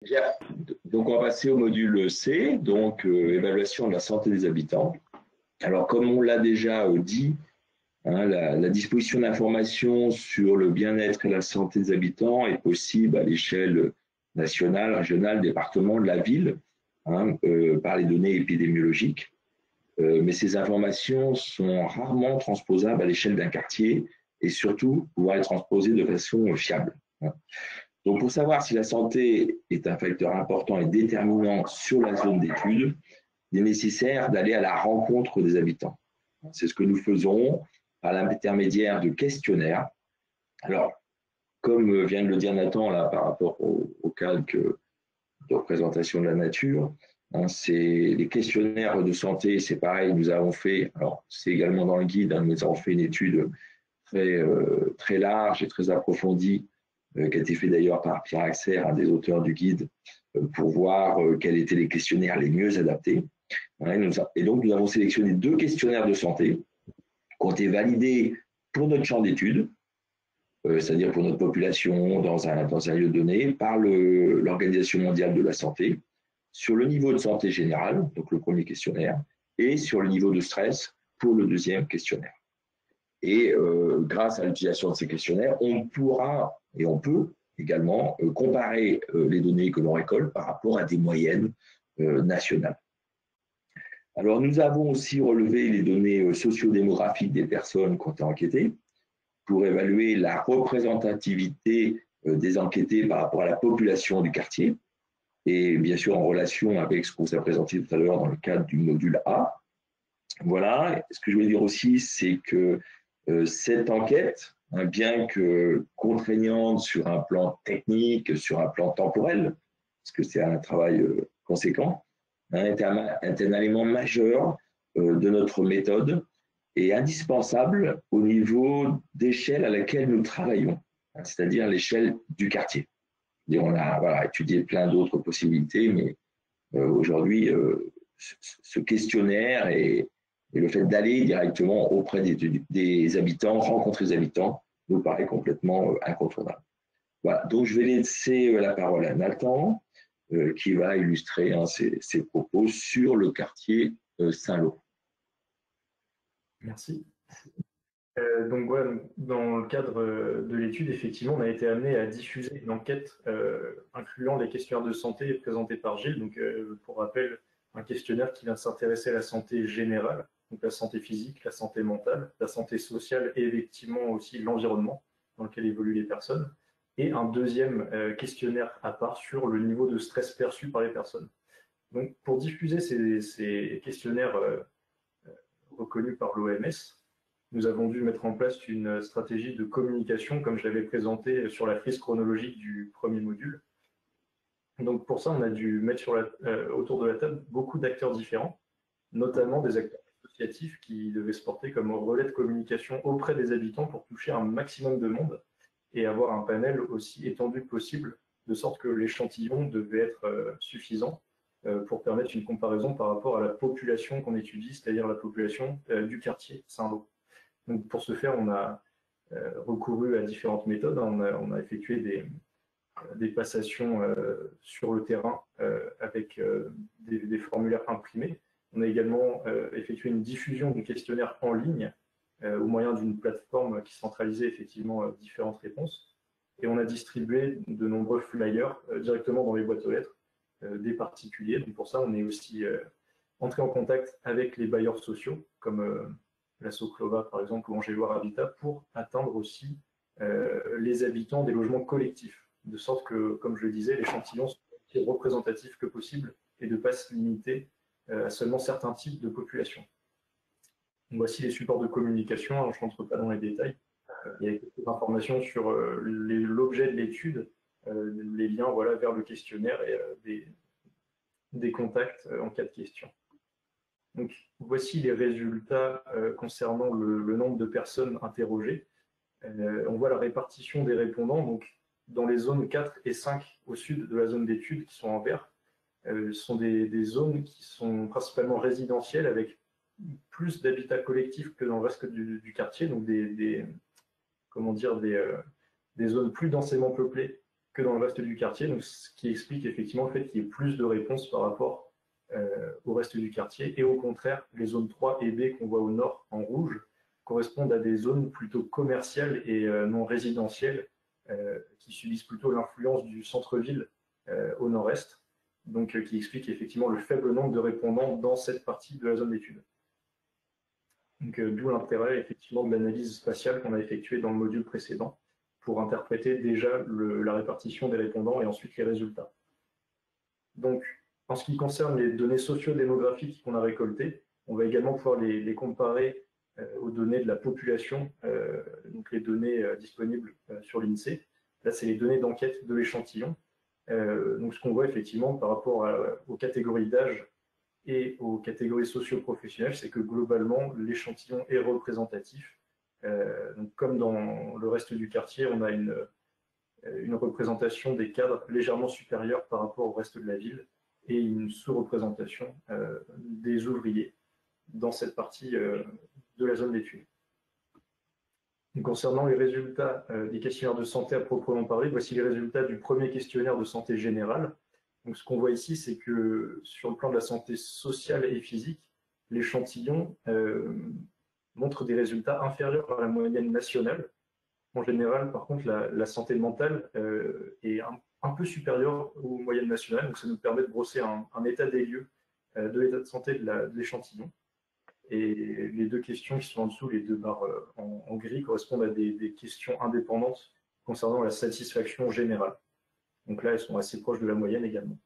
Bien. Donc, on va passer au module C, donc évaluation de la santé des habitants. Alors, comme on l'a déjà dit, hein, la disposition d'informations sur le bien-être et la santé des habitants est possible à l'échelle nationale, régionale, département, de la ville, hein, par les données épidémiologiques. Mais ces informations sont rarement transposables à l'échelle d'un quartier et surtout pouvoir être transposées de façon fiable. Hein. Donc, pour savoir si la santé est un facteur important et déterminant sur la zone d'étude, il est nécessaire d'aller à la rencontre des habitants. C'est ce que nous faisons par l'intermédiaire de questionnaires. Alors, comme vient de le dire Nathan là, par rapport au calque de représentation de la nature, hein, c'est les questionnaires de santé, c'est pareil, nous avons fait, alors c'est également dans le guide, hein, nous avons fait une étude très large et très approfondie qui a été fait d'ailleurs par Pierre Axer, un des auteurs du guide, pour voir quels étaient les questionnaires les mieux adaptés. Et donc, nous avons sélectionné 2 questionnaires de santé qui ont été validés pour notre champ d'études, c'est-à-dire pour notre population dans un lieu donné, par l'Organisation mondiale de la santé, sur le niveau de santé générale, donc le premier questionnaire, et sur le niveau de stress pour le deuxième questionnaire. Et grâce à l'utilisation de ces questionnaires, on pourra et on peut également comparer les données que l'on récolte par rapport à des moyennes nationales. Alors, nous avons aussi relevé les données sociodémographiques des personnes qui ont été enquêtées pour évaluer la représentativité des enquêtés par rapport à la population du quartier et bien sûr en relation avec ce qu'on s'est présenté tout à l'heure dans le cadre du module A. Voilà. Ce que je voulais dire aussi, c'est que cette enquête, hein, bien que contraignante sur un plan technique, sur un plan temporel, parce que c'est un travail conséquent, hein, est un élément majeur de notre méthode et indispensable au niveau d'échelle à laquelle nous travaillons, hein, c'est-à-dire l'échelle du quartier. Et on a voilà, étudié plein d'autres possibilités, mais aujourd'hui, ce questionnaire et le fait d'aller directement auprès des habitants, rencontrer les habitants, nous paraît complètement incontournable. Voilà, donc je vais laisser la parole à Nathan, qui va illustrer hein, ses propos sur le quartier Saint-Lô. Merci. Donc, ouais, dans le cadre de l'étude, effectivement, on a été amené à diffuser une enquête incluant les questionnaires de santé présentés par Gilles. Donc, pour rappel, un questionnaire qui vient s'intéresser à la santé générale, donc la santé physique, la santé mentale, la santé sociale et effectivement aussi l'environnement dans lequel évoluent les personnes. Et un deuxième questionnaire à part sur le niveau de stress perçu par les personnes. Donc, pour diffuser ces questionnaires reconnus par l'OMS, nous avons dû mettre en place une stratégie de communication, comme je l'avais présenté sur la frise chronologique du premier module. Donc pour ça, on a dû mettre autour de la table beaucoup d'acteurs différents, notamment des acteurs associatifs qui devaient se porter comme relais de communication auprès des habitants pour toucher un maximum de monde et avoir un panel aussi étendu que possible, de sorte que l'échantillon devait être suffisant pour permettre une comparaison par rapport à la population qu'on étudie, c'est-à-dire la population du quartier Saint-Lô. Donc pour ce faire, on a recouru à différentes méthodes. On a effectué des passations sur le terrain avec des formulaires imprimés. On a également effectué une diffusion du questionnaire en ligne au moyen d'une plateforme qui centralisait effectivement différentes réponses. Et on a distribué de nombreux flyers directement dans les boîtes aux lettres des particuliers. Donc pour ça, on est aussi entré en contact avec les bailleurs sociaux, comme la Soclova, par exemple, ou Angéloire Habitat, pour atteindre aussi les habitants des logements collectifs, de sorte que, comme je le disais, l'échantillon soit aussi représentatif que possible et de ne pas se limiter à seulement certains types de populations. Donc, voici les supports de communication, alors je ne rentre pas dans les détails. Il y a quelques informations sur l'objet de l'étude, les liens voilà, vers le questionnaire et des contacts en cas de question. Donc, voici les résultats concernant le nombre de personnes interrogées. On voit la répartition des répondants. Donc, dans les zones 4 et 5 au sud de la zone d'étude qui sont en vert, ce sont des zones qui sont principalement résidentielles avec plus d'habitats collectifs que dans le reste du quartier, donc des zones plus densément peuplées que dans le reste du quartier, donc ce qui explique effectivement le fait qu'il y ait plus de réponses par rapport au reste du quartier. Et au contraire, les zones 3 et B qu'on voit au nord en rouge correspondent à des zones plutôt commerciales et non résidentielles qui subissent plutôt l'influence du centre-ville au nord-est, donc qui explique effectivement le faible nombre de répondants dans cette partie de la zone d'étude. Donc d'où l'intérêt effectivement de l'analyse spatiale qu'on a effectuée dans le module précédent pour interpréter déjà la répartition des répondants et ensuite les résultats. Donc, en ce qui concerne les données socio-démographiques qu'on a récoltées, on va également pouvoir les comparer aux données de la population, donc les données disponibles sur l'INSEE. Là, c'est les données d'enquête de l'échantillon. Donc, ce qu'on voit effectivement par rapport aux catégories d'âge et aux catégories socio-professionnelles, c'est que globalement, l'échantillon est représentatif. Donc, comme dans le reste du quartier, on a une représentation des cadres légèrement supérieure par rapport au reste de la ville et une sous-représentation des ouvriers dans cette partie de la zone d'études. Concernant les résultats des questionnaires de santé à proprement parler, voici les résultats du premier questionnaire de santé générale. Donc, ce qu'on voit ici, c'est que sur le plan de la santé sociale et physique, l'échantillon montre des résultats inférieurs à la moyenne nationale. En général, par contre, la santé mentale est un peu supérieure aux moyennes nationales, donc ça nous permet de brosser un état des lieux de l'état de santé de l'échantillon. Et les deux questions qui sont en dessous, les deux barres en gris, correspondent à des questions indépendantes concernant la satisfaction générale. Donc là, elles sont assez proches de la moyenne également.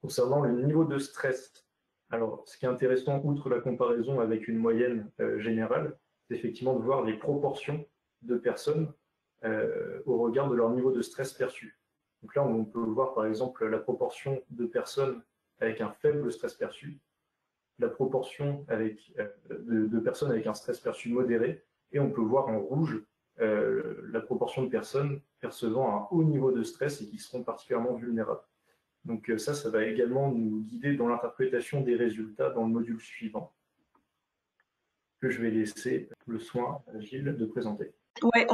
Concernant le niveau de stress, alors ce qui est intéressant, outre la comparaison avec une moyenne générale, c'est effectivement de voir les proportions de personnes au regard de leur niveau de stress perçu. Donc là, on peut voir par exemple la proportion de personnes avec un faible stress perçu, la proportion de personnes avec un stress perçu modéré, et on peut voir en rouge la proportion de personnes percevant un haut niveau de stress et qui seront particulièrement vulnérables. Donc ça va également nous guider dans l'interprétation des résultats dans le module suivant, que je vais laisser le soin à Gilles de présenter. Ouais,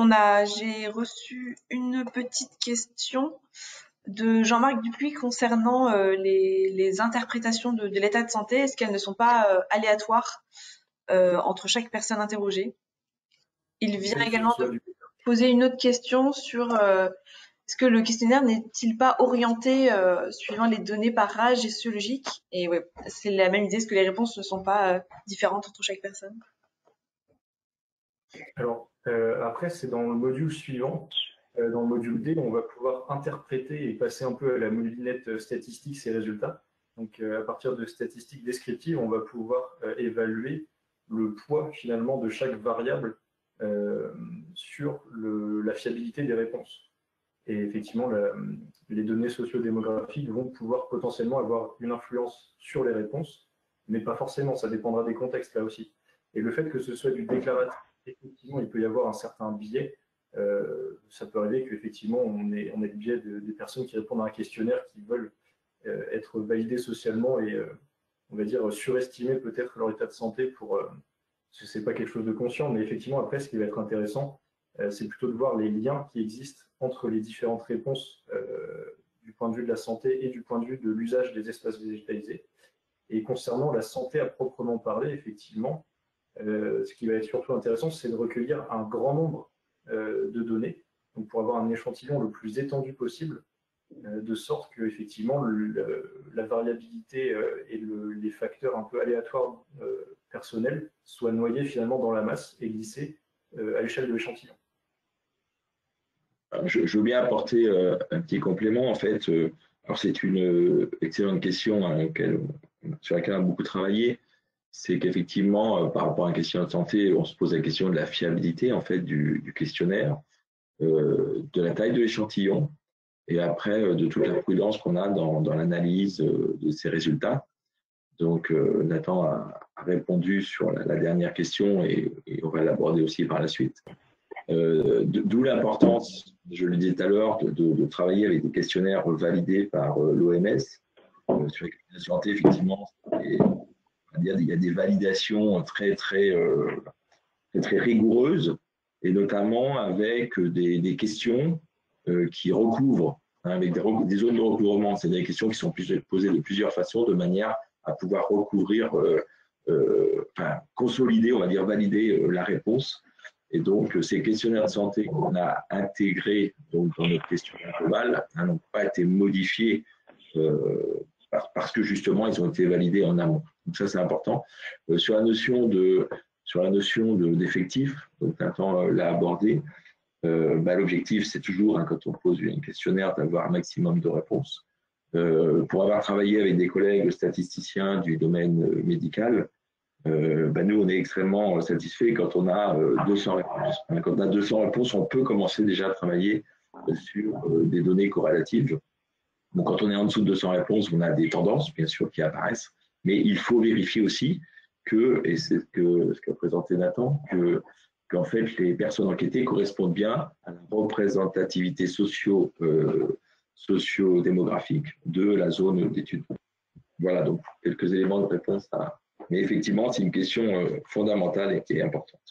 j'ai reçu une petite question de Jean-Marc Dupuis concernant les interprétations de l'état de santé. Est-ce qu'elles ne sont pas aléatoires entre chaque personne interrogée? Il vient également de poser une autre question sur est-ce que le questionnaire n'est-il pas orienté suivant les données par âge et sociologique? Et ouais, c'est la même idée, est-ce que les réponses ne sont pas différentes entre chaque personne? Alors, après, c'est dans le module suivant. Dans le module D, on va pouvoir interpréter et passer un peu à la moulinette statistique ces résultats. Donc, à partir de statistiques descriptives, on va pouvoir évaluer le poids finalement de chaque variable sur la fiabilité des réponses. Et effectivement, les données socio-démographiques vont pouvoir potentiellement avoir une influence sur les réponses, mais pas forcément, ça dépendra des contextes là aussi. Et le fait que ce soit du déclaratif, effectivement, il peut y avoir un certain biais. Ça peut arriver qu'effectivement, on ait le biais des personnes qui répondent à un questionnaire qui veulent être validées socialement et, on va dire, surestimer peut-être leur état de santé pour... ce n'est pas quelque chose de conscient, mais effectivement, après, ce qui va être intéressant, c'est plutôt de voir les liens qui existent entre les différentes réponses du point de vue de la santé et du point de vue de l'usage des espaces végétalisés. Et concernant la santé à proprement parler, effectivement, ce qui va être surtout intéressant, c'est de recueillir un grand nombre de données, donc pour avoir un échantillon le plus étendu possible, de sorte que effectivement la variabilité et les facteurs un peu aléatoires personnels soient noyés finalement dans la masse et glissés à l'échelle de l'échantillon. Je veux bien apporter un petit complément. En fait, alors c'est une excellente question sur laquelle on a beaucoup travaillé. C'est qu'effectivement, par rapport à un questionnaire de santé, on se pose la question de la fiabilité en fait du questionnaire, de la taille de l'échantillon, et après de toute la prudence qu'on a dans l'analyse de ces résultats. Donc, Nathan a répondu sur la dernière question et on va l'aborder aussi par la suite. D'où l'importance, je le disais tout à l'heure, de travailler avec des questionnaires validés par l'OMS. Sur les questionnaires de santé, effectivement, il y a des validations très rigoureuses, et notamment avec des questions qui recouvrent, hein, avec des zones de recouvrement, c'est-à-dire des questions qui sont posées de plusieurs façons, de manière à pouvoir recouvrir, consolider, on va dire valider la réponse. Et donc, ces questionnaires de santé qu'on a intégrés donc, dans notre questionnaire global n'ont pas été modifiés parce que justement, ils ont été validés en amont. Donc ça, c'est important. Sur la notion d'effectif, donc Nathan l'a abordé, l'objectif, c'est toujours, hein, quand on pose un questionnaire, d'avoir un maximum de réponses. Pour avoir travaillé avec des collègues statisticiens du domaine médical, nous, on est extrêmement satisfaits quand on a 200 réponses. Quand on a 200 réponses, on peut commencer déjà à travailler sur des données corrélatives. Donc, quand on est en dessous de 200 réponses, on a des tendances, bien sûr, qui apparaissent, mais il faut vérifier aussi que, et c'est ce qu'a présenté Nathan, qu'en fait, les personnes enquêtées correspondent bien à la représentativité socio-démographique de la zone d'étude. Voilà, donc quelques éléments de réponse à… Mais effectivement, c'est une question fondamentale et qui est importante.